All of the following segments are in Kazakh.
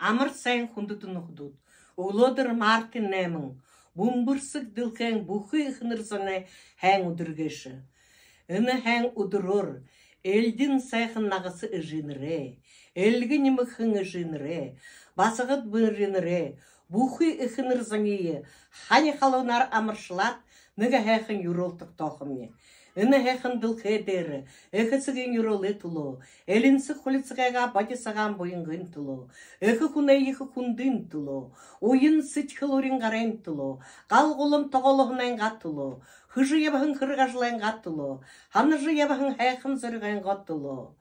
Амыр сайын хундутун ухдут. Улодыр Мартин немін. Бумбырсык дылкен бухы ихнырзаны хэн удыргешы. Ыны хэн удырор. Элдин сайхын нағысы ыжыныры. Элгі неміхін ыжыныры. Басығыт бұрыныры. Бухы ихнырзаны хани халунар амыршылат. Ныга хэхын юролтық тоқымне. Ыны хэхын дылке дері. Эхысыгын юролы тулу. Элінсі хулицыға батисаған бойыңғын тулу. Эхы хунайығы хундын тулу. Ойын сычхылурин ғарен тулу. Қалғылым тоғылығынан ғатылу. Хыжы ебахын қырғажылан ғатылу. Ханыжы ебахын хэхын зырған ғатылу.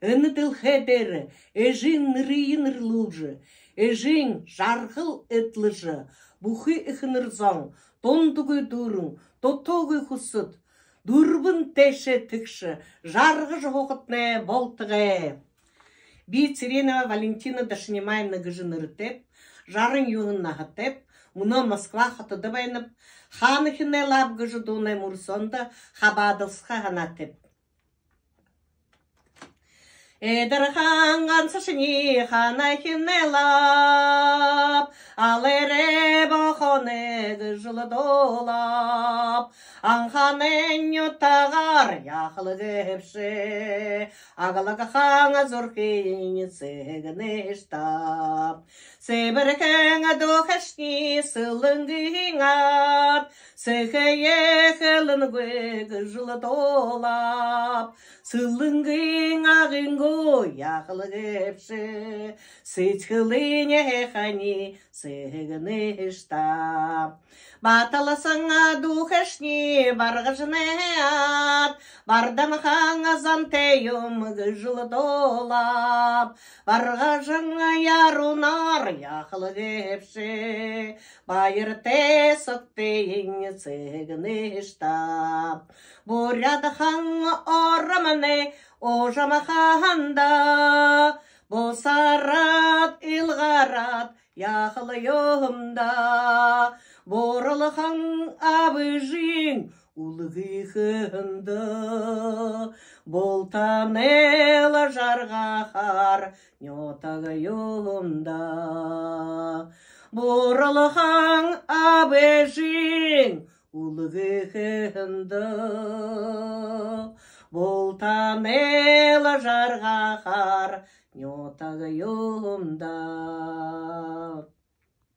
Ыны дылке дері. Эжин нырыйын ырлужы. Эжин жарғыл этлыжы. Бухы ихнырзан. Тондугы дурын. Тотогы хусыт. Дурбын теше тікші, жарғы жоғытны болтығы. Би Циренова Валентина Дашнимайна гыжын ыртеп, жарын юғын нағытеп, мұны Москва қытыды байынып, ханықыны лап гыжы дұнай мұрсонда хабадылсқа ғанатеп. Эдір ханған сышыни ханықыны лап, ал эре бақоны гыжылы долап, Анханен ютагар яхлы гепши, Агалага ханга зурхини цегны штаб. Себіркенга духашни сылынгыңат, Сыхе ехелін гыжылы долап, Сылынгың ағынгу яхлы гепши, Сычхылыне хехани цегны штаб. Баталасыңа духашни барғыжны ат, Бардам хаңа зантейум гыжылы долап, Барғыжыңа ярунар яқылы гепші, Байыр тесіктейін цегіні штаб. Буряды хаңа орамыны ожама ханда, Босарат илғарат яқылы юмда, Борылыхан абыжың улығықында, Болтанела жарғахар нетағы юмда. Борылыхан абыжың улығықында, Болтанела жарғахар нетағы юмда.